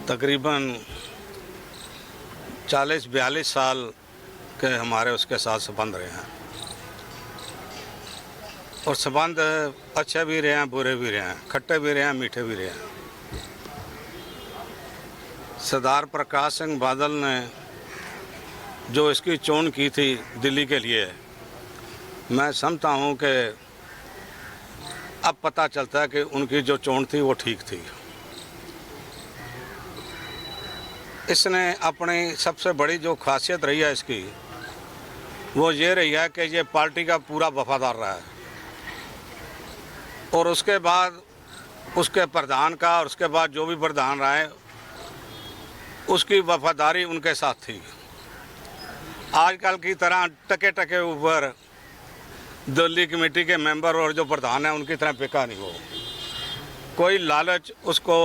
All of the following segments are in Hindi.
तकरीबन 40-42 साल के हमारे उसके साथ संबंध रहे हैं और संबंध अच्छे भी रहे हैं, बुरे भी रहे हैं, खट्टे भी रहे हैं, मीठे भी रहे हैं। सरदार प्रकाश सिंह बादल ने जो इसकी चोन की थी दिल्ली के लिए, मैं समझता हूँ कि अब पता चलता है कि उनकी जो चोन थी वो ठीक थी। इसने अपनी सबसे बड़ी जो खासियत रही है इसकी, वो ये रही है कि ये पार्टी का पूरा वफादार रहा है और उसके बाद उसके प्रधान का और उसके बाद जो भी प्रधान रहा है उसकी वफादारी उनके साथ थी। आजकल की तरह टके टके ऊपर दिल्ली कमेटी के मेंबर और जो प्रधान है उनकी तरह बिका नहीं हो। कोई लालच उसको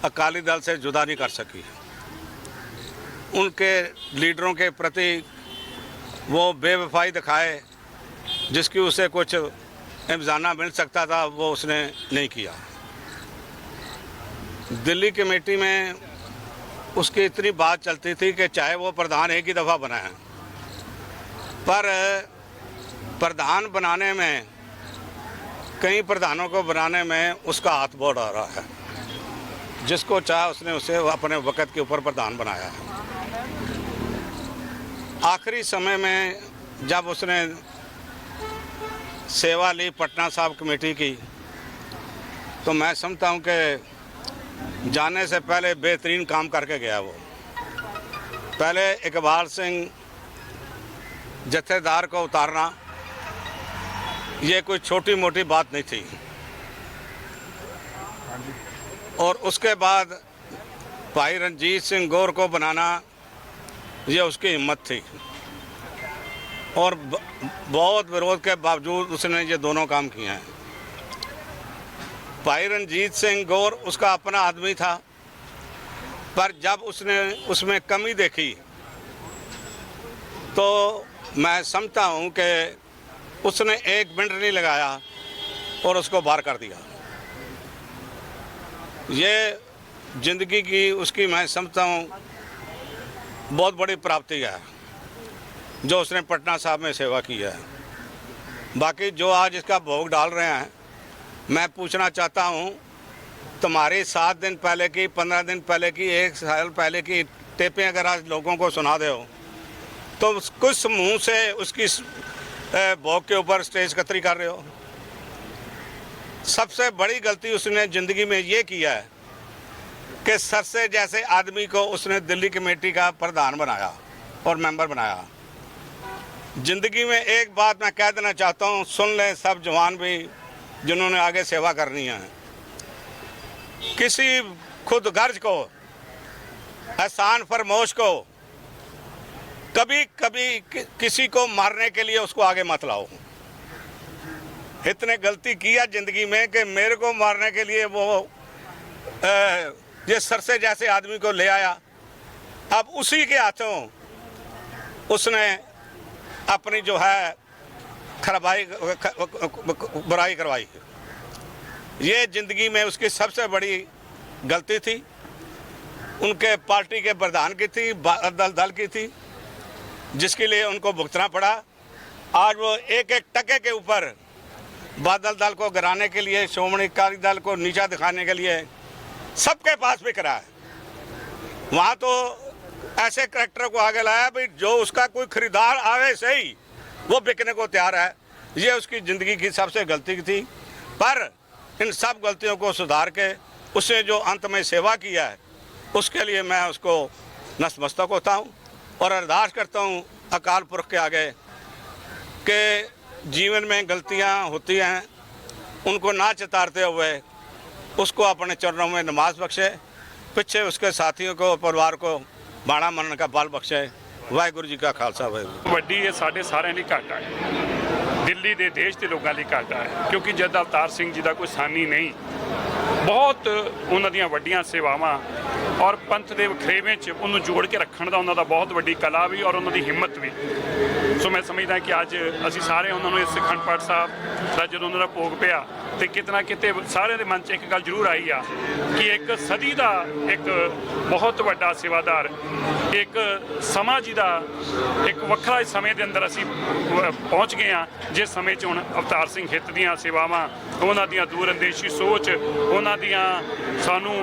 अकाली दल से जुदा नहीं कर सकी। उनके लीडरों के प्रति वो बेवफाई दिखाए, जिसकी उसे कुछ इम्ज़ाना मिल सकता था वो उसने नहीं किया। दिल्ली कमेटी में उसकी इतनी बात चलती थी कि चाहे वो प्रधान एक ही दफ़ा बना है, पर प्रधान बनाने में, कई प्रधानों को बनाने में उसका हाथ बहुत आ रहा है। जिसको चाहे उसने उसे अपने वक़्त के ऊपर प्रधान बनाया है। आखिरी समय में जब उसने सेवा ली पटना साहब कमेटी की, तो मैं समझता हूँ कि जाने से पहले बेहतरीन काम करके गया वो। पहले इकबाल सिंह जत्थेदार को उतारना ये कोई छोटी मोटी बात नहीं थी, और उसके बाद भाई रणजीत सिंह गौर को बनाना ये उसकी हिम्मत थी, और बहुत विरोध के बावजूद उसने ये दोनों काम किए हैं। भाई रणजीत सिंह गौर उसका अपना आदमी था, पर जब उसने उसमें कमी देखी तो मैं समझता हूँ कि उसने एक मिनट नहीं लगाया और उसको बाहर कर दिया। ये ज़िंदगी की उसकी मैं समझता हूँ बहुत बड़ी प्राप्ति है जो उसने पटना साहब में सेवा की है। बाकी जो आज इसका भोग डाल रहे हैं, मैं पूछना चाहता हूँ, तुम्हारी 7 दिन पहले की, 15 दिन पहले की, 1 साल पहले की टेपें अगर आज लोगों को सुना दो तो कुछ मुंह से उसकी भोग के ऊपर स्टेज कतरी कर रहे हो। सबसे बड़ी गलती उसने ज़िंदगी में ये किया है कि सरसे जैसे आदमी को उसने दिल्ली कमेटी का प्रधान बनाया और मेंबर बनाया। ज़िंदगी में एक बात मैं कह देना चाहता हूँ, सुन लें सब जवान भी जिन्होंने आगे सेवा करनी है। किसी खुद गर्ज को, एहसान फरमोश को कभी कभी किसी को मारने के लिए उसको आगे मत लाओ। इतने गलती किया ज़िंदगी में कि मेरे को मारने के लिए वो ये सरसे जैसे आदमी को ले आया। अब उसी के हाथों उसने अपनी जो है बुराई करवाई। ये ज़िंदगी में उसकी सबसे बड़ी गलती थी। उनके पार्टी के प्रधान की थी, दल की थी, जिसके लिए उनको भुगतना पड़ा। आज वो एक एक टके के ऊपर बादल दल को गिराने के लिए, श्रोमणी अकाली दल को नीचा दिखाने के लिए सबके पास भी करा है। वहाँ तो ऐसे करैक्टर को आगे लाया भाई जो उसका कोई खरीदार आवे सही वो बिकने को तैयार है। ये उसकी ज़िंदगी की सबसे गलती थी, पर इन सब गलतियों को सुधार के उसने जो अंत में सेवा किया है उसके लिए मैं उसको नतमस्तक होता हूँ और अरदास करता हूँ अकाल पुरख के आगे कि जीवन में गलतियाँ होती हैं, उनको ना चितारते हुए उसको अपने चरणों में नमाज बख्शे, पीछे उसके साथियों को, परिवार को बाड़ा मनने का बल बख्शे। वाहिगुरू जी का खालसा वाहिगुरू। ਵੱਡੀ ਇਹ ਸਾਡੇ ਸਾਰਿਆਂ ਲਈ ਘਾਟਾ ਹੈ, ਦਿੱਲੀ ਦੇ ਦੇਸ਼ ਦੇ ਲੋਕਾਂ ਲਈ ਘਾਟਾ ਹੈ, ਕਿਉਂਕਿ ਜਦ ਅਵਤਾਰ ਸਿੰਘ ਜੀ ਦਾ ਕੋਈ ਸਾਨੀ ਨਹੀਂ, ਬਹੁਤ ਉਹਨਾਂ ਦੀਆਂ ਵੱਡੀਆਂ ਸੇਵਾਵਾਂ ਔਰ ਪੰਥ ਦੇ ਵਖਰੇਵੇਂ 'ਚ ਉਹਨੂੰ ਜੋੜ ਕੇ ਰੱਖਣ ਦਾ ਉਹਨਾਂ ਦਾ ਬਹੁਤ ਵੱਡੀ ਕਲਾ ਵੀ ਔਰ ਉਹਨਾਂ ਦੀ ਹਿੰਮਤ ਵੀ। ਸੋ ਮੈਂ ਸਮਝਦਾ ਕਿ ਅੱਜ ਅਸੀਂ ਸਾਰੇ ਉਹਨਾਂ ਨੂੰ ਇਸ ਅਖੰਡ ਪਾਠ ਸਾਹਿਬ ਦਾ ਜਦੋਂ ਉਹਨਾਂ ਦਾ ਭੋਗ ਪਿਆ ਤੇ ਕਿਤੇ ਨਾ ਕਿਤੇ ਸਾਰਿਆਂ ਦੇ ਮਨ 'ਚ ਇੱਕ ਗੱਲ ਜ਼ਰੂਰ ਆਈ ਆ ਕਿ ਇੱਕ ਸਦੀ ਦਾ ਇੱਕ ਬਹੁਤ ਵੱਡਾ ਸੇਵਾਦਾਰ, ਇੱਕ ਸਮਾਂ ਜੀ ਦਾ ਇੱਕ ਵੱਖਰਾ ਸਮੇਂ ਦੇ ਅੰਦਰ ਅਸੀਂ ਪਹੁੰਚ ਗਏ ਹਾਂ, ਜਿਸ ਸਮੇਂ 'ਚ ਹੁਣ ਅਵਤਾਰ ਸਿੰਘ ਹਿੱਤ ਦੀਆਂ ਸੇਵਾਵਾਂ, ਉਹਨਾਂ ਦੀਆਂ ਦੂਰਅੰਦੇਸ਼ੀ ਸੋਚ, ਉਹਨਾਂ ਦੀਆਂ ਸਾਨੂੰ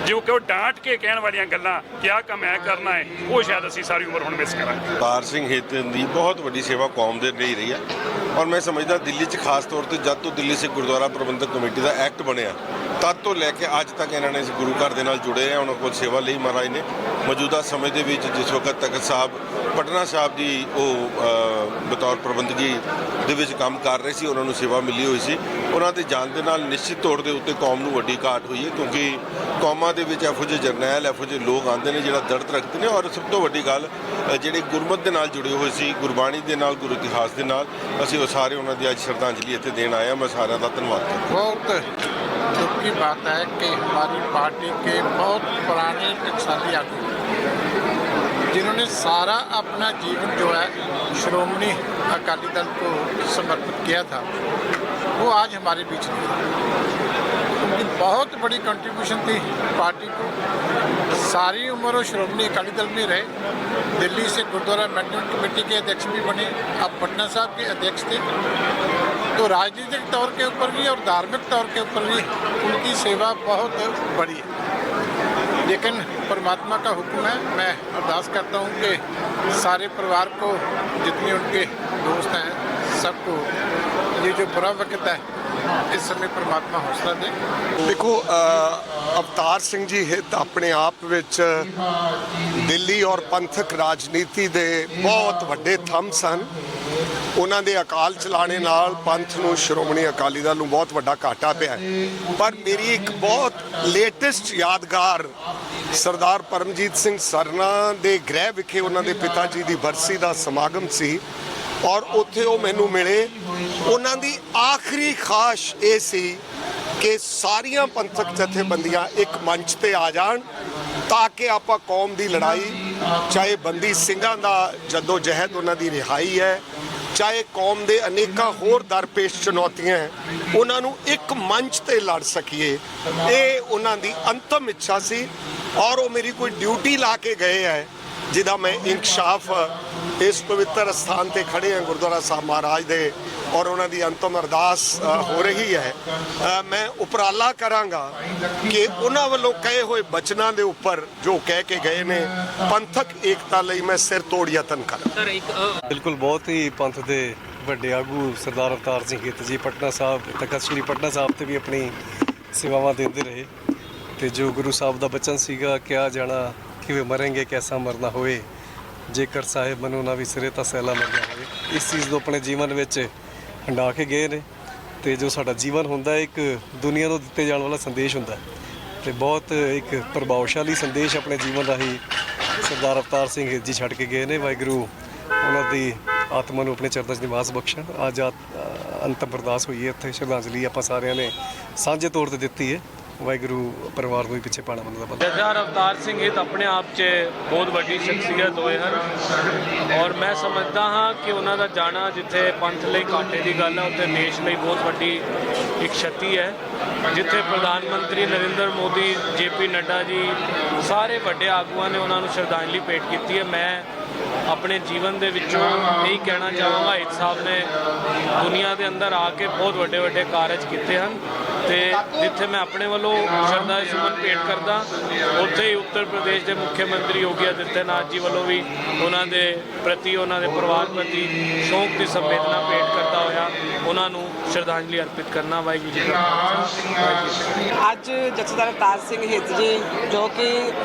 ਜੋ ਕਿ ਉਹ ਡਾਂਟ ਕੇ ਕਹਿਣ ਵਾਲੀਆਂ ਗੱਲਾਂ ਕਿ ਆਹ ਕੰਮ ਐ ਕਰਨਾ ਹੈ, ਉਹ ਸ਼ਾਇਦ ਅਸੀਂ ਸਾਰੀ ਉਮਰ ਹੁਣ ਮਿਸ ਕਰਾਂਗੇ। ਅਵਤਾਰ ਸਿੰਘ ਹਿੱਤ ਦੀ ਬਹੁਤ ਵੱਡੀ ਸੇਵਾ ਕੌਮ ਦੇ ਲਈ ਰਹੀ ਹੈ ਔਰ ਮੈਂ ਸਮਝਦਾ ਦਿੱਲੀ 'ਚ ਖਾਸ ਤੌਰ ਤੇ ਜਦ ਤੋਂ ਦਿੱਲੀ ਸਿੱਖ ਗੁਰਦੁਆਰਾ ਪ੍ਰਬੰਧਕ ਕਮੇਟੀ ਦਾ ਐਕਟ ਬਣਿਆ ਤਦ ਤੋਂ ਲੈ ਕੇ ਅੱਜ ਤੱਕ ਇਹਨਾਂ ਨੇ ਇਸ ਗੁਰੂ ਘਰ ਦੇ ਨਾਲ ਜੁੜੇ ਆ, ਉਹਨਾਂ ਕੋਲ ਸੇਵਾ ਲਈ ਮਹਾਰਾਜ ਨੇ। ਮੌਜੂਦਾ ਸਮੇਂ ਦੇ ਵਿੱਚ ਜਿਸ ਵਕਤ ਤਖਤ ਸਾਹਿਬ ਪਟਨਾ ਸਾਹਿਬ ਦੀ ਉਹ ਬਤੌਰ ਪ੍ਰਬੰਧਕੀ ਦੇ ਵਿੱਚ ਕੰਮ ਕਰ ਰਹੇ ਸੀ, ਉਹਨਾਂ ਨੂੰ ਸੇਵਾ ਮਿਲੀ ਹੋਈ ਸੀ। ਉਹਨਾਂ ਦੇ ਜਾਣ ਦੇ ਨਾਲ ਨਿਸ਼ਚਿਤ ਤੌਰ ਦੇ ਉੱਤੇ ਕੌਮ ਨੂੰ ਵੱਡੀ ਘਾਟ ਹੋਈ ਹੈ, ਕਿਉਂਕਿ ਕੌਮਾਂ ਦੇ ਵਿੱਚ ਇਹੋ ਜਿਹੇ ਜਰਨੈਲ, ਇਹੋ ਜਿਹੇ ਲੋਕ ਆਉਂਦੇ ਨੇ ਜਿਹੜਾ ਦਰਦ ਰੱਖਦੇ ਨੇ। ਔਰ ਸਭ ਤੋਂ ਵੱਡੀ ਗੱਲ ਜਿਹੜੇ ਗੁਰਮਤਿ ਦੇ ਨਾਲ ਜੁੜੇ ਹੋਏ ਸੀ, ਗੁਰਬਾਣੀ ਦੇ ਨਾਲ, ਗੁਰੂ ਇਤਿਹਾਸ ਦੇ ਨਾਲ, ਅਸੀਂ ਉਹ ਸਾਰੇ ਉਹਨਾਂ ਦੀ ਅੱਜ ਸ਼ਰਧਾਂਜਲੀ ਇੱਥੇ ਦੇਣ ਆਏ ਹਾਂ। ਮੈਂ ਸਾਰਿਆਂ ਦਾ ਧੰਨਵਾਦ ਕਰਦਾ। बहुत दुख की बात है कि हमारी पार्टी के बहुत पुराने टकसाली आगू जिन्होंने सारा अपना जीवन जो है श्रोमणी अकाली दल को समर्पित किया था, वो आज हमारे बीच नहीं। उनकी बहुत बड़ी कंट्रीब्यूशन थी पार्टी को। सारी उम्र वो श्रोमणी अकाली दल में रहे, दिल्ली से गुरुद्वारा मैनेजमेंट कमेटी के अध्यक्ष भी बने, अब पटना साहब के अध्यक्ष थे। तो राजनीतिक तौर के ऊपर भी और धार्मिक तौर के ऊपर भी उनकी सेवा बहुत बड़ी है। लेकिन परमात्मा का हुक्म है, मैं अरदास करता हूँ कि सारे परिवार को, जितने उनके दोस्त हैं, सबको ये जो बुरा वक्त है इस समय परमात्मा हौसला दे। देखो ਅਵਤਾਰ ਸਿੰਘ ਜੀ ਹਿੱਤ ਆਪਣੇ ਆਪ ਵਿੱਚ ਦਿੱਲੀ ਔਰ ਪੰਥਕ ਰਾਜਨੀਤੀ ਦੇ ਬਹੁਤ ਵੱਡੇ ਥੰਮ ਸਨ। ਉਹਨਾਂ ਦੇ ਅਕਾਲ ਚਲਾਣੇ ਨਾਲ ਪੰਥ ਨੂੰ, ਸ਼੍ਰੋਮਣੀ ਅਕਾਲੀ ਦਲ ਨੂੰ ਬਹੁਤ ਵੱਡਾ ਘਾਟਾ ਪਿਆ। ਪਰ ਮੇਰੀ ਇੱਕ ਬਹੁਤ ਲੇਟੈਸਟ ਯਾਦਗਾਰ ਸਰਦਾਰ ਪਰਮਜੀਤ ਸਿੰਘ ਸਰਨਾ ਦੇ ਗ੍ਰਹਿ ਵਿਖੇ ਉਹਨਾਂ ਦੇ ਪਿਤਾ ਜੀ ਦੀ ਬਰਸੀ ਦਾ ਸਮਾਗਮ ਸੀ ਔਰ ਉੱਥੇ ਉਹ ਮੈਨੂੰ ਮਿਲੇ। ਉਹਨਾਂ ਦੀ ਆਖਰੀ ਖਾਸ਼ ਇਹ ਸੀ ਕਿ ਸਾਰੀਆਂ ਪੰਥਕ ਜਥੇਬੰਦੀਆਂ ਇੱਕ ਮੰਚ ਤੇ ਆ ਜਾਣ ਤਾਂ ਕਿ ਆਪਾਂ ਕੌਮ ਦੀ ਲੜਾਈ, ਚਾਹੇ ਬੰਦੀ ਸਿੰਘਾਂ ਦਾ ਜੱਦੋ ਜਹਿਦ, ਉਹਨਾਂ ਦੀ ਰਿਹਾਈ ਹੈ, ਚਾਹੇ ਕੌਮ ਦੇ ਅਨੇਕਾਂ ਹੋਰ ਦਰਪੇਸ਼ ਚੁਣੌਤੀਆਂ ਹੈ, ਉਹਨਾਂ ਨੂੰ ਇੱਕ ਮੰਚ ਤੇ ਲੜ ਸਕੀਏ। ਇਹ ਉਹਨਾਂ ਦੀ ਅੰਤਮ ਇੱਛਾ ਸੀ ਔਰ ਉਹ ਮੇਰੀ ਕੋਈ ਡਿਊਟੀ ਲਾ ਕੇ ਗਏ ਹੈ ਜਿਹਦਾ ਮੈਂ ਇੰਕਸ਼ਾਫ ਇਸ ਪਵਿੱਤਰ ਸਥਾਨ ਤੇ ਖੜੇ ਹਾਂ ਗੁਰਦੁਆਰਾ ਸਾਹਿਬ ਮਹਾਰਾਜ ਦੇ ਔਰ ਉਹਨਾਂ ਦੀ ਅੰਤਮ ਅਰਦਾਸ ਹੋ ਰਹੀ ਹੈ। ਮੈਂ ਉਪਰਾਲਾ ਕਰਾਂਗਾ ਕਿ ਉਹਨਾਂ ਵੱਲੋਂ ਕਹੇ ਹੋਏ ਬਚਨਾਂ ਦੇ ਉੱਪਰ ਜੋ ਕਹਿ ਕੇ ਗਏ ਨੇ, ਪੰਥਕ ਏਕਤਾ ਲਈ ਮੈਂ ਸਿਰ ਤੋੜ ਯਤਨ ਕਰਾਂ। ਬਿਲਕੁਲ ਬਹੁਤ ਹੀ ਪੰਥ ਦੇ ਵੱਡੇ ਆਗੂ ਸਰਦਾਰ ਅਵਤਾਰ ਸਿੰਘ ਹਿੱਤ ਜੀ ਪਟਨਾ ਸਾਹਿਬ, ਤਖਤ ਸ੍ਰੀ ਪਟਨਾ ਸਾਹਿਬ ਤੇ ਵੀ ਆਪਣੀ ਸੇਵਾਵਾਂ ਦਿੰਦੇ ਰਹੇ ਤੇ ਜੋ ਗੁਰੂ ਸਾਹਿਬ ਦਾ ਬਚਨ ਸੀਗਾ, ਕਿਹਾ ਜਾਣਾ ਕਿਵੇਂ ਮਰਾਂਗੇ ਕੈਸਾ ਮਰਨਾ ਹੋਏ, ਜੇਕਰ ਸਾਹਿਬ ਮਨੋ ਨਾ ਵਿਸਰੇ ਤਾਂ ਸੈਲਾ ਮਰਨਾ ਹੋਵੇ, ਇਸ ਚੀਜ਼ ਨੂੰ ਆਪਣੇ ਜੀਵਨ ਵਿੱਚ ਹੰਡਾ ਕੇ ਗਏ ਨੇ। ਤੇ ਜੋ ਸਾਡਾ ਜੀਵਨ ਹੁੰਦਾ ਇੱਕ ਦੁਨੀਆ ਨੂੰ ਦਿੱਤੇ ਜਾਣ ਵਾਲਾ ਸੰਦੇਸ਼ ਹੁੰਦਾ ਤੇ ਬਹੁਤ ਇੱਕ ਪ੍ਰਭਾਵਸ਼ਾਲੀ ਸੰਦੇਸ਼ ਆਪਣੇ ਜੀਵਨ ਰਾਹੀਂ ਸਰਦਾਰ ਅਵਤਾਰ ਸਿੰਘ ਜੀ ਛੱਡ ਕੇ ਗਏ ਨੇ। ਵਾਹਿਗੁਰੂ ਉਹਨਾਂ ਦੀ ਆਤਮਾ ਨੂੰ ਆਪਣੇ ਚਰਨਾਂ 'ਚ ਨਿਵਾਸ ਬਖਸ਼ਣ। ਅੱਜ ਅੰਤਮ ਅਰਦਾਸ ਹੋਈ ਹੈ ਇੱਥੇ, ਸ਼ਰਧਾਂਜਲੀ ਆਪਾਂ ਸਾਰਿਆਂ ਨੇ ਸਾਂਝੇ ਤੌਰ ਤੇ ਦਿੱਤੀ ਹੈ। ਵਾਹਿਗੁਰੂ ਪਰਿਵਾਰ ਨੂੰ ਵੀ ਪਿੱਛੇ ਪਾਣਾ ਬੰਦਾ ਬੰਦਾ। ਸਰਦਾਰ ਅਵਤਾਰ ਸਿੰਘ ਹਿੱਤ ਆਪਣੇ ਆਪ 'ਚ ਬਹੁਤ ਵੱਡੀ ਸ਼ਖਸੀਅਤ ਹੋਏ ਹਨ ਔਰ ਮੈਂ ਸਮਝਦਾ ਹਾਂ ਕਿ ਉਹਨਾਂ ਦਾ ਜਾਣਾ ਜਿੱਥੇ ਪੰਥ ਲਈ ਘਾਟੇ ਦੀ ਗੱਲ ਹੈ, ਉੱਥੇ ਦੇਸ਼ ਲਈ ਬਹੁਤ ਵੱਡੀ ਇੱਕ ਛਤੀ ਹੈ। ਜਿੱਥੇ ਪ੍ਰਧਾਨ ਮੰਤਰੀ ਨਰਿੰਦਰ ਮੋਦੀ, JP ਨੱਡਾ ਜੀ, ਸਾਰੇ ਵੱਡੇ ਆਗੂਆਂ ਨੇ ਉਹਨਾਂ ਨੂੰ ਸ਼ਰਧਾਂਜਲੀ ਭੇਟ ਕੀਤੀ ਹੈ। ਮੈਂ ਆਪਣੇ ਜੀਵਨ ਦੇ ਵਿੱਚੋਂ ਇਹੀ ਕਹਿਣਾ ਚਾਹਾਂਗਾ, ਹਿੱਤ ਸਾਹਿਬ ਨੇ ਦੁਨੀਆ ਦੇ ਅੰਦਰ ਆ ਕੇ ਬਹੁਤ ਵੱਡੇ ਵੱਡੇ ਕਾਰਜ ਕੀਤੇ ਹਨ ਤੇ ਜਿੱਥੇ ਮੈਂ ਆਪਣੇ ਵੱਲੋਂ ਸ਼ਰਧਾ ਸੁਮਨ ਭੇਟ ਕਰਦਾ, ਉੱਥੇ ਹੀ ਉੱਤਰ ਪ੍ਰਦੇਸ਼ ਦੇ ਮੁੱਖ ਮੰਤਰੀ ਯੋਗੀ ਆਦਿੱਤਿਆਨਾਥ ਜੀ ਵੱਲੋਂ ਵੀ ਉਹਨਾਂ ਦੇ ਪ੍ਰਤੀ, ਉਹਨਾਂ ਦੇ ਪਰਿਵਾਰ ਪ੍ਰਤੀ ਸ਼ੋਕ ਦੀ ਸੰਵੇਦਨਾ ਭੇਟ ਕਰਦਾ ਹੋਇਆ ਉਹਨਾਂ ਨੂੰ ਸ਼ਰਧਾਂਜਲੀ ਅਰਪਿਤ ਕਰਨਾ। ਵਾਹਿਗੁਰੂ ਜੀ ਕਾ ਖਾਲਸਾ। ਅੱਜ ਜਥੇਦਾਰ ਅਵਤਾਰ ਸਿੰਘ ਹਿੱਤ ਜੀ ਜੋ ਕਿ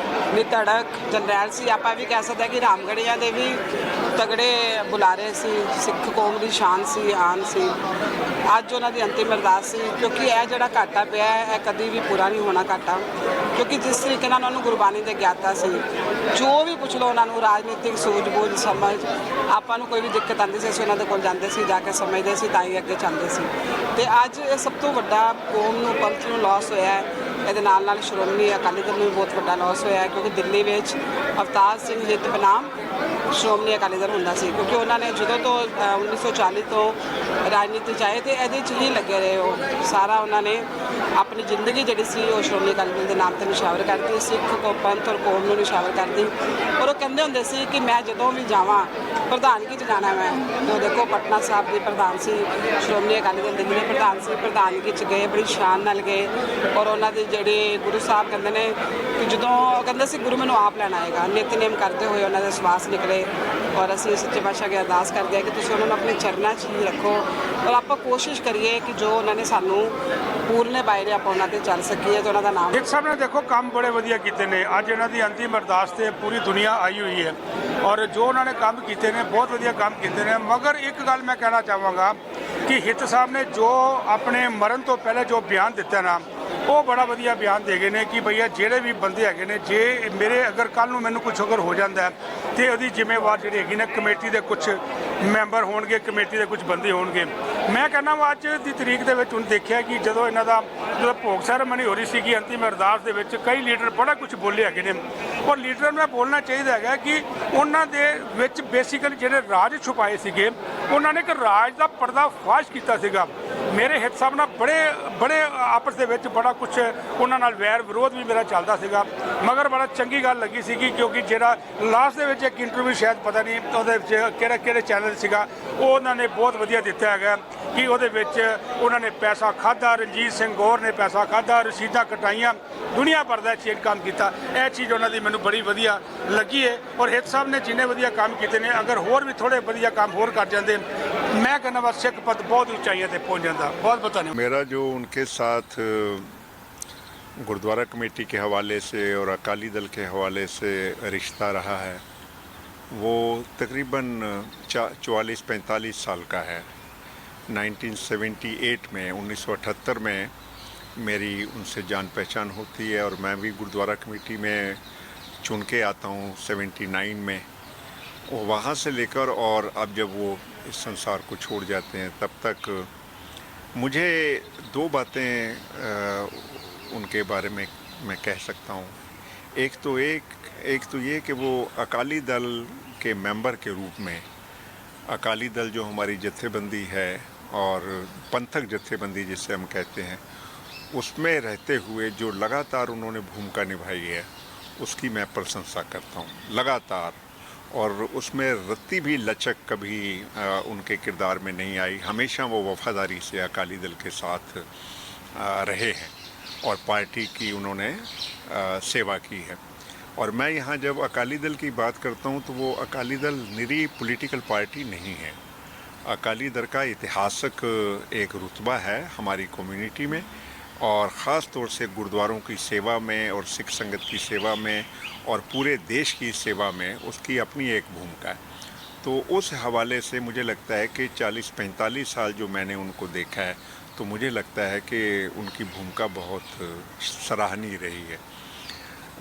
ਨਿਧੜਕ ਜਰਨੈਲ ਸੀ, ਆਪਾਂ ਵੀ ਕਹਿ ਸਕਦੇ ਕਿ ਰਾਮਗੜੀਆਂ ਦੇ ਵੀ ਤਗੜੇ ਬੁਲਾਰੇ ਸੀ, ਸਿੱਖ ਕੌਮ ਦੀ ਸ਼ਾਨ ਸੀ, ਆਨ ਸੀ। ਅੱਜ ਉਹਨਾਂ ਦੀ ਅੰਤਿਮ ਅਰਦਾਸ ਸੀ ਕਿਉਂਕਿ ਇਹ ਜਿਹੜਾ ਘਾਟਾ ਪਿਆ ਇਹ ਕਦੀ ਵੀ ਪੂਰਾ ਨਹੀਂ ਹੋਣਾ ਘਾਟਾ, ਕਿਉਂਕਿ ਜਿਸ ਤਰੀਕੇ ਨਾਲ ਉਹਨਾਂ ਨੂੰ ਗੁਰਬਾਣੀ ਦੇ ਗਿਆਤਾ ਸੀ, ਜੋ ਵੀ ਪੁੱਛ ਲਓ ਉਹਨਾਂ ਨੂੰ, ਰਾਜਨੀਤਿਕ ਸੂਝ-ਬੂਝ, ਸਮਝ, ਆਪਾਂ ਨੂੰ ਕੋਈ ਵੀ ਦਿੱਕਤ ਆਉਂਦੀ ਸੀ ਅਸੀਂ ਉਹਨਾਂ ਦੇ ਕੋਲ ਜਾਂਦੇ ਸੀ, ਜਾ ਕੇ ਸਮਝਦੇ ਸੀ, ਤਾਂ ਹੀ ਅੱਗੇ ਚੱਲਦੇ ਸੀ। ਤੇ ਅੱਜ ਇਹ ਸਭ ਤੋਂ ਵੱਡਾ ਕੌਮ ਨੂੰ, ਪੰਥ ਨੂੰ ਲਾਸ ਹੋਇਆ ਹੈ ਇਹਦੇ ਨਾਲ ਸ਼੍ਰੋਮਣੀ ਅਕਾਲੀ ਦਲ ਨੂੰ ਵੀ ਬਹੁਤ ਵੱਡਾ ਲਾਸ ਹੋਇਆ ਕਿਉਂਕਿ ਦਿੱਲੀ ਵਿੱਚ ਅਵਤਾਰ ਸਿੰਘ ਹਿੱਤ ਬਨਾਮ ਸ਼੍ਰੋਮਣੀ ਅਕਾਲੀ ਦਲ ਹੁੰਦਾ ਸੀ ਕਿਉਂਕਿ ਉਹਨਾਂ ਨੇ ਜਦੋਂ ਤੋਂ 1940 ਤੋਂ ਰਾਜਨੀਤੀ 'ਚ ਆਏ ਤੇ ਇਹਦੇ 'ਚ ਹੀ ਲੱਗੇ ਰਹੇ। ਉਹ ਸਾਰਾ ਉਹਨਾਂ ਨੇ ਆਪਣੀ ਜ਼ਿੰਦਗੀ ਜਿਹੜੀ ਸੀ ਉਹ ਸ਼੍ਰੋਮਣੀ ਅਕਾਲੀ ਦਲ ਦੇ ਨਾਮ ਤੇ ਨਿਸ਼ਾਵਰ ਕਰਦੀ, ਸਿੱਖ ਕੋ ਪੰਥ ਔਰ ਕੌਮ ਨੂੰ ਨਿਸ਼ਾਵਰ ਕਰਦੀ। ਔਰ ਉਹ ਕਹਿੰਦੇ ਹੁੰਦੇ ਸੀ ਕਿ ਮੈਂ ਜਦੋਂ ਵੀ ਜਾਵਾਂ ਪ੍ਰਧਾਨਗੀ 'ਚ ਜਾਣਾ ਮੈਂ ਉਹ ਦੇਖੋ ਪਟਨਾ ਸਾਹਿਬ ਦੇ ਪ੍ਰਧਾਨ ਸੀ, ਸ਼੍ਰੋਮਣੀ ਅਕਾਲੀ ਦਲ ਦੇ ਜਿਹੜੇ ਪ੍ਰਧਾਨ ਸੀ ਪ੍ਰਧਾਨਗੀ 'ਚ ਗਏ, ਬੜੀ ਸ਼ਾਨ ਨਾਲ ਗਏ। ਔਰ ਉਹਨਾਂ ਦੇ ਜਿਹੜੇ ਗੁਰੂ ਸਾਹਿਬ ਕਹਿੰਦੇ ਨੇ ਕਿ ਜਦੋਂ ਕਹਿੰਦੇ ਸੀ ਗੁਰੂ ਮੈਨੂੰ ਆਪ ਲੈਣ ਆਏਗਾ, ਨਿਤਨੇਮ ਕਰਦੇ ਹੋਏ ਉਹਨਾਂ ਦੇ ਸਵਾਸ ਨਿਕਲੇ। ਔਰ ਅਸੀਂ ਸੱਚੇ ਪਾਤਸ਼ਾਹ ਅੱਗੇ ਅਰਦਾਸ ਕਰਦੇ ਹਾਂ ਕਿ ਤੁਸੀਂ ਉਹਨਾਂ ਨੂੰ ਆਪਣੇ ਚਰਨਾਂ 'ਚ ਹੀ ਰੱਖੋ ਔਰ ਆਪਾਂ ਕੋਸ਼ਿਸ਼ ਕਰੀਏ ਕਿ ਜੋ ਉਹਨਾਂ ਨੇ ਸਾਨੂੰ ਪੂਰਨੇ ਬਾਰੇ ਆਪਾਂ ਉਹਨਾਂ ਤੇ ਚੱਲ ਸਕੀਏ ਤੇ ਉਹਨਾਂ ਦਾ ਨਾਮ। ਇੱਕ ਸਾਹਿਬ ਨੇ ਦੇਖੋ ਕੰਮ ਬੜੇ ਵਧੀਆ ਕੀਤੇ ਨੇ, ਅੱਜ ਇਹਨਾਂ ਦੀ ਅੰਤਿਮ ਅਰਦਾਸ ਤੇ ਪੂਰੀ ਦੁਨੀਆ ਆਈ ਹੋਈ ਹੈ ਔਰ ਜੋ ਉਹਨਾਂ ਨੇ ਕੰਮ ਕੀਤੇ ਨੇ ਬਹੁਤ ਵਧੀਆ ਕੰਮ ਕੀਤੇ ਨੇ। ਮਗਰ ਇੱਕ ਗੱਲ ਮੈਂ ਕਹਿਣਾ ਚਾਹਾਂਗਾ ਕਿ ਹਿੱਤ ਸਾਹਿਬ ਨੇ ਜੋ ਆਪਣੇ ਮਰਨ ਤੋਂ ਪਹਿਲੇ ਜੋ ਬਿਆਨ ਦਿੱਤਾ ਨਾ ਉਹ ਬੜਾ ਵਧੀਆ ਬਿਆਨ ਦੇ ਗਏ ਨੇ ਕਿ ਭਈਆ ਜਿਹੜੇ ਵੀ ਬੰਦੇ ਹੈਗੇ ਨੇ ਜੇ ਮੇਰੇ ਅਗਰ ਕੱਲ ਨੂੰ ਮੈਨੂੰ ਕੁਝ ਅਗਰ ਹੋ ਜਾਂਦਾ ਤੇ ਉਹਦੀ ਜ਼ਿੰਮੇਵਾਰ ਜਿਹੜੀ ਹੈਗੀ ਨੇ ਕਮੇਟੀ ਦੇ ਕੁਝ ਮੈਂਬਰ ਹੋਣਗੇ, ਕਮੇਟੀ ਦੇ ਕੁਝ ਬੰਦੇ ਹੋਣਗੇ। ਮੈਂ ਕਹਿੰਦਾ ਵਾ ਅੱਜ ਦੀ ਤਰੀਕ ਦੇ ਵਿੱਚ ਹੁਣ ਦੇਖਿਆ ਕਿ ਜਦੋਂ ਇਹਨਾਂ ਦਾ ਜਦੋਂ ਭੋਗ ਸੈਰੇਮਨੀ ਹੋ ਰਹੀ ਸੀ ਕਿ ਅੰਤਿਮ ਅਰਦਾਸ ਦੇ ਵਿੱਚ ਕਈ ਲੀਡਰ ਬੜਾ ਕੁਝ ਬੋਲੇ ਹੈਗੇ ਨੇ ਔਰ ਲੀਡਰਾਂ ਨੂੰ ਬੋਲਣਾ ਚਾਹੀਦਾ ਹੈਗਾ ਕਿ ਉਹਨਾਂ ਦੇ ਵਿੱਚ ਬੇਸਿਕਲੀ ਜਿਹੜੇ ਰਾਜ ਛੁਪਾਏ ਸੀਗੇ ਉਹਨਾਂ ਨੇ ਇੱਕ ਰਾਜ ਦਾ ਪਰਦਾ ਫਾਸ਼ ਕੀਤਾ ਸੀਗਾ। ਮੇਰੇ ਹਿੱਤ ਸਾਹਿਬ ਨਾਲ ਬੜੇ ਆਪਸ ਦੇ ਵਿੱਚ ਬੜਾ ਕੁਝ ਉਹਨਾਂ ਨਾਲ ਵੈਰ ਵਿਰੋਧ ਵੀ ਮੇਰਾ ਚੱਲਦਾ ਸੀਗਾ। ਮਗਰ ਬੜਾ ਚੰਗੀ ਗੱਲ ਲੱਗੀ ਸੀਗੀ ਕਿਉਂਕਿ ਜਿਹੜਾ ਲਾਸਟ ਦੇ ਵਿੱਚ ਇੱਕ ਇੰਟਰਵਿਊ ਸ਼ਾਇਦ ਪਤਾ ਨਹੀਂ ਉਹਦੇ ਵਿੱਚ ਕਿਹੜੇ ਚੈਨਲ ਸੀਗਾ ਉਹ ਉਹਨਾਂ ਨੇ ਬਹੁਤ ਵਧੀਆ ਦਿੱਤਾ ਹੈਗਾ ਕਿ ਉਹਦੇ ਵਿੱਚ ਉਹਨਾਂ ਨੇ ਪੈਸਾ ਖਾਧਾ, ਰਣਜੀਤ ਸਿੰਘ ਗੌਰ ਨੇ ਪੈਸਾ ਖਾਧਾ, ਰਸੀਦਾਂ ਕਟਾਈਆਂ, ਦੁਨੀਆ ਭਰ ਦਾ ਚੀਜ਼ ਕੰਮ ਕੀਤਾ। ਇਹ ਚੀਜ਼ ਉਹਨਾਂ ਦੀ ਮੈਨੂੰ ਬੜੀ ਵਧੀਆ ਲੱਗੀ ਹੈ ਔਰ ਹਿੱਤ ਸਾਹਿਬ ਨੇ ਜਿੰਨੇ ਵਧੀਆ ਕੰਮ ਕੀਤੇ ਨੇ ਅਗਰ ਹੋਰ ਵੀ ਥੋੜੇ ਵਧੀਆ ਕੰਮ ਹੋਰ ਕਰ ਜਾਂਦੇ मैं कहना बस सिख पद बहुत ऊंचाइयों पे पहुंच जाता। बहुत धन्यवाद। मेरा जो उनके साथ गुरुद्वारा कमेटी के हवाले से और अकाली दल के हवाले से रिश्ता रहा है वो तकरीबन 44-45 साल का है। 1978 में 1978 में मेरी उनसे जान पहचान होती है और मैं भी गुरुद्वारा कमेटी में चुन के आता हूँ 79 में। वहाँ से लेकर और अब जब वो इस संसार को छोड़ जाते हैं तब तक मुझे दो बातें उनके बारे में मैं कह सकता हूँ। एक तो ये कि वो अकाली दल के मेंबर के रूप में अकाली दल जो हमारी जत्थेबंदी है और पंथक जत्थेबंदी जिसे हम कहते हैं उसमें रहते हुए जो लगातार उन्होंने भूमिका निभाई है उसकी मैं प्रशंसा करता हूँ लगातार। और उसमें रत्ती भी लचक कभी उनके किरदार में नहीं आई। हमेशा वो वफादारी से अकाली दल के साथ रहे हैं और पार्टी की उन्होंने सेवा की है। और मैं यहाँ जब अकाली दल की बात करता हूँ तो वो अकाली दल निरी पॉलिटिकल पार्टी नहीं है। अकाली दल का ऐतिहासिक एक रुतबा है हमारी कम्युनिटी में और ख़ास तौर से गुरुद्वारों की सेवा में और सिख संगत की सेवा में और पूरे देश की सेवा में उसकी अपनी एक भूमिका है। तो उस हवाले से मुझे लगता है कि 40-45 साल जो मैंने उनको देखा है तो मुझे लगता है कि उनकी भूमिका बहुत सराहनीय रही है।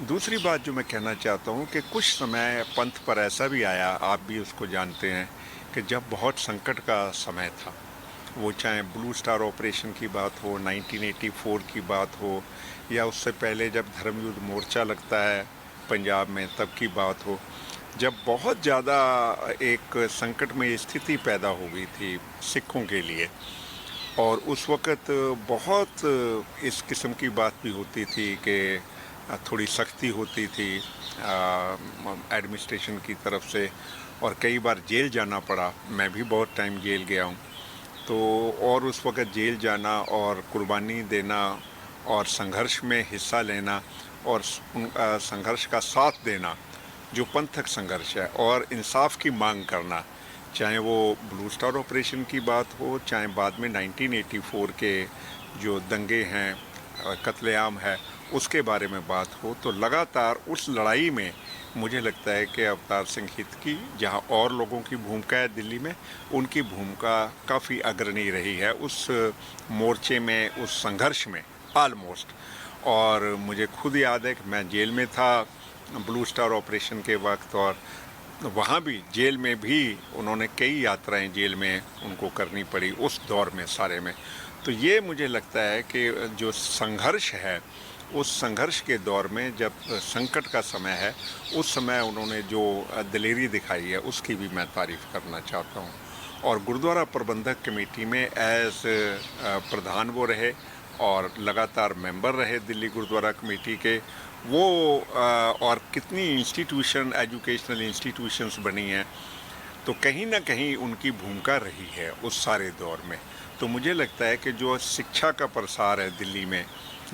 दूसरी बात जो मैं कहना चाहता हूँ कि कुछ समय पंथ पर ऐसा भी आया, आप भी उसको जानते हैं, कि जब बहुत संकट का समय था। वो चाहे ब्लू स्टार ऑपरेशन की बात हो, 1984 की बात हो या उससे पहले जब धर्मयुद्ध मोर्चा लगता है पंजाब में तब की बात हो, जब बहुत ज़्यादा एक संकटमय स्थिति पैदा हो गई थी सिखों के लिए और उस वक़्त बहुत इस किस्म की बात भी होती थी कि थोड़ी सख्ती होती थी एडमिनिस्ट्रेशन की तरफ से और कई बार जेल जाना पड़ा। मैं भी बहुत टाइम जेल गया हूँ। तो और उस वक़्त जेल जाना और कुर्बानी देना और संघर्ष में हिस्सा लेना और संघर्ष का साथ देना जो पंथक संघर्ष है और इंसाफ की मांग करना, चाहे वो ब्लू स्टार ऑपरेशन की बात हो, चाहे बाद में 1984 के जो दंगे हैं, कत्लेआम है, उसके बारे में बात हो, तो लगातार उस लड़ाई में मुझे लगता है कि अवतार सिंह हित की जहां और लोगों की भूमिका है दिल्ली में, उनकी भूमिका काफ़ी अग्रणी रही है उस मोर्चे में, उस संघर्ष में ऑलमोस्ट। और मुझे खुद याद है कि मैं जेल में था ब्लू स्टार ऑपरेशन के वक्त और वहाँ भी जेल में भी उन्होंने कई यात्राएं जेल में उनको करनी पड़ी उस दौर में सारे में। तो ये मुझे लगता है कि जो संघर्ष है उस संघर्ष के दौर में जब संकट का समय है, उस समय उन्होंने जो दिलेरी दिखाई है उसकी भी मैं तारीफ़ करना चाहता हूँ। और गुरुद्वारा प्रबंधक कमेटी में एज प्रधान वो रहे और लगातार मेंबर रहे दिल्ली गुरुद्वारा कमेटी के। वो और कितनी इंस्टीट्यूशन, एजुकेशनल इंस्टीट्यूशंस बनी हैं, तो कहीं ना कहीं उनकी भूमिका रही है उस सारे दौर में। तो मुझे लगता है कि जो शिक्षा का प्रसार है दिल्ली में,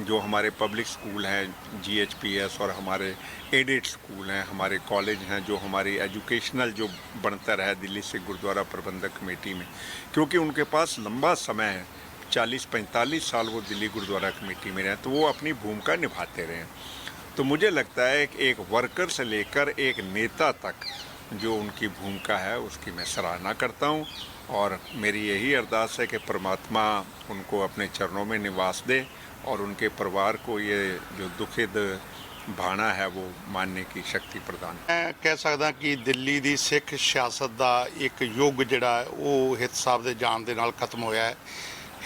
जो हमारे पब्लिक स्कूल हैं GHPS और हमारे एडेड स्कूल हैं, हमारे कॉलेज हैं, जो हमारी एजुकेशनल जो बनतर है दिल्ली से गुरुद्वारा प्रबंधक कमेटी में, क्योंकि उनके पास लंबा समय है, 40-45 साल वो दिल्ली गुरुद्वारा कमेटी में रहे, तो वो अपनी भूमिका निभाते रहे। तो मुझे लगता है कि एक वर्कर से लेकर एक नेता तक जो उनकी भूमिका है उसकी मैं सराहना करता हूँ। और मेरी यही अरदास है कि परमात्मा उनको अपने चरणों में निवास दे और उनके परिवार को ये जो दुखद भाना है वो मानने की शक्ति प्रदान। मैं कह सकदा कि दिल्ली ਦੀ ਸਿੱਖ ਸਿਆਸਤ ਦਾ ਇੱਕ ਯੁੱਗ ਜਿਹੜਾ ਉਹ ਹਿੱਤ ਸਾਹਿਬ ਦੇ ਜਾਣ ਦੇ ਨਾਲ ਖਤਮ ਹੋਇਆ ਹੈ।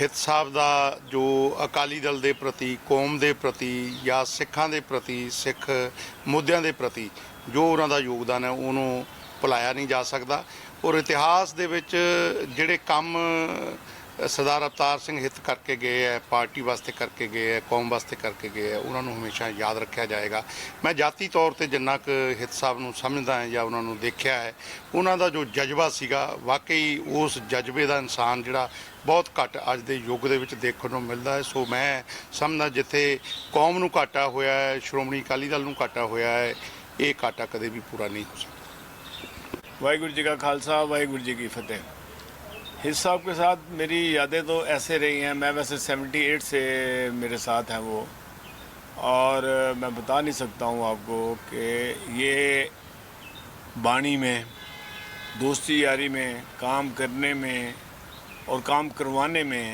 ਹਿੱਤ ਸਾਹਿਬ ਦਾ ਜੋ ਅਕਾਲੀ ਦਲ ਦੇ ਪ੍ਰਤੀ, ਕੌਮ ਦੇ ਪ੍ਰਤੀ ਜਾਂ ਸਿੱਖਾਂ ਦੇ ਪ੍ਰਤੀ, ਸਿੱਖ ਮੁੱਦਿਆਂ ਦੇ ਪ੍ਰਤੀ ਜੋ ਉਹਨਾਂ ਦਾ ਯੋਗਦਾਨ ਹੈ ਉਹਨੂੰ ਭੁਲਾਇਆ ਨਹੀਂ ਜਾ ਸਕਦਾ। ਔਰ ਇਤਿਹਾਸ ਦੇ ਵਿੱਚ ਜਿਹੜੇ ਕੰਮ ਸਰਦਾਰ ਅਵਤਾਰ ਸਿੰਘ ਹਿੱਤ ਕਰਕੇ ਗਏ ਹੈ, ਪਾਰਟੀ ਵਾਸਤੇ ਕਰਕੇ ਗਏ ਹੈ, ਕੌਮ ਵਾਸਤੇ ਕਰਕੇ ਗਏ ਹੈ, ਉਹਨਾਂ ਨੂੰ ਹਮੇਸ਼ਾ ਯਾਦ ਰੱਖਿਆ ਜਾਏਗਾ। ਮੈਂ ਜਾਤੀ ਤੌਰ ਤੇ ਜਿੰਨਾ ਕੁ ਹਿੱਤ ਸਾਹਿਬ ਨੂੰ ਸਮਝਦਾ ਹਾਂ ਜਾਂ ਉਹਨਾਂ ਨੂੰ ਦੇਖਿਆ ਹੈ, ਉਹਨਾਂ ਦਾ ਜੋ ਜਜ਼ਬਾ ਸੀਗਾ, ਵਾਕਈ ਉਸ ਜਜ਼ਬੇ ਦਾ ਇਨਸਾਨ ਜਿਹੜਾ ਬਹੁਤ ਘੱਟ ਅੱਜ ਦੇ ਯੁੱਗ ਦੇ ਵਿੱਚ ਦੇਖਣ ਨੂੰ ਮਿਲਦਾ ਹੈ। ਸੋ ਮੈਂ ਸਮਝਦਾ ਜਿੱਥੇ ਕੌਮ ਨੂੰ ਘਾਟਾ ਹੋਇਆ ਹੈ, ਸ਼੍ਰੋਮਣੀ ਅਕਾਲੀ ਦਲ ਨੂੰ ਘਾਟਾ ਹੋਇਆ ਹੈ, ਇਹ ਘਾਟਾ ਕਦੇ ਵੀ ਪੂਰਾ ਨਹੀਂ ਹੋ ਸਕਦਾ। वाहिगुरू जी का खालसा, वाहिगुरू जी की फतेह। हित साहब के साथ मेरी यादें तो ऐसे रही हैं, मैं वैसे 78 से मेरे साथ हैं वो, और मैं बता नहीं सकता हूँ आपको कि ये बाणी में, दोस्ती यारी में, काम करने में और काम करवाने में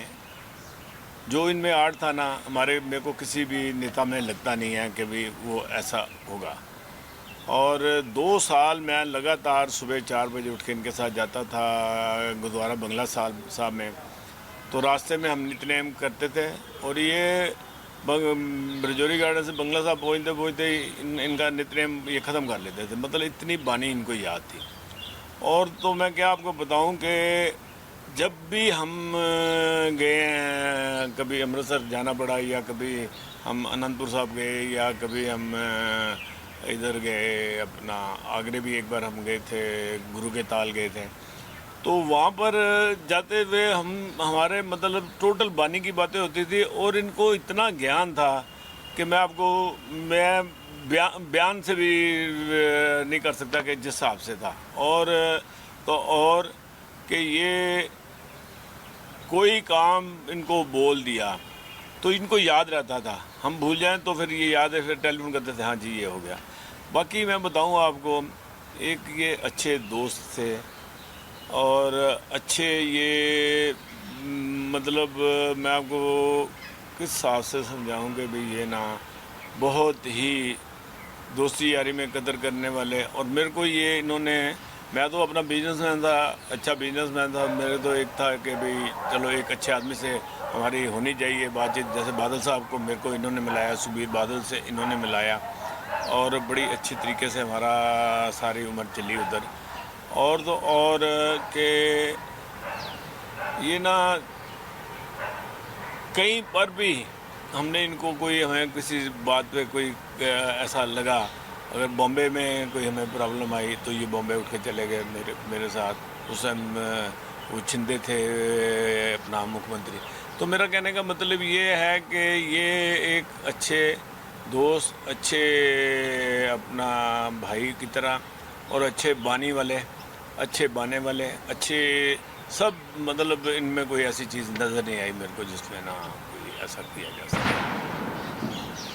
जो इनमें आर्ट था ना, हमारे मेरे को किसी भी नेता में लगता नहीं है कि भी वो ऐसा होगा। और 2 साल मैं लगातार सुबह 4 बजे उठ के इनके साथ जाता था गुरुद्वारा बंगला साहब में। तो रास्ते में हम नितनेम करते थे और ये ब्रजौरी गार्डन से बंगला साहब पहुँचते इनका नितनेम ये ख़त्म कर लेते थे। मतलब इतनी बानी इनको याद थी। और तो मैं क्या आपको बताऊं कि जब भी हम गए हैं, कभी अमृतसर जाना पड़ा या कभी हम अनंतपुर साहब गए या कभी हम इधर गए, अपना आगरे भी एक बार हम गए थे, गुरु के ताल गए थे, तो वहाँ पर जाते हुए हमारे मतलब टोटल बानी की बातें होती थी। और इनको इतना ज्ञान था कि मैं बयान से भी नहीं कर सकता कि जिस हिसाब से था। और कि ये कोई काम इनको बोल दिया तो इनको याद रहता था, हम भूल जाएं तो फिर ये याद है, फिर टेलीफोन करते थे, हाँ जी ये हो गया। बाकी मैं बताऊं आपको, एक ये अच्छे दोस्त थे और अच्छे ये मतलब मैं आपको किस हिसाब से समझाऊं कि भाई ये ना बहुत ही दोस्ती यारी में कदर करने वाले। और मेरे को ये इन्होंने, मैं तो अपना बिजनेसमैन था, अच्छा बिजनेसमैन था, मेरे तो एक था कि भाई चलो एक अच्छे आदमी से हमारी होनी चाहिए बातचीत। जैसे बादल साहब को मेरे को इन्होंने मिलाया, सुबीर बादल से इन्होंने मिलाया और बड़ी अच्छी तरीके से हमारा सारी उम्र चली उधर। और तो और के ये ना कहीं पर भी हमने इनको कोई, हमें किसी बात पे कोई ऐसा लगा, अगर बॉम्बे में कोई हमें प्रॉब्लम आई तो ये बॉम्बे उठ के चले गए मेरे साथ। उस टाइम वो छिंदे थे अपना मुख्यमंत्री। तो मेरा कहने का मतलब ये है कि ये एक अच्छे दोस्त, अच्छे अपना भाई की तरह और अच्छे बानी वाले, अच्छे बाने वाले, अच्छे सब, मतलब इनमें कोई ऐसी चीज़ नज़र नहीं आई मेरे को जिसमें ना कोई ऐसा किया जा सके।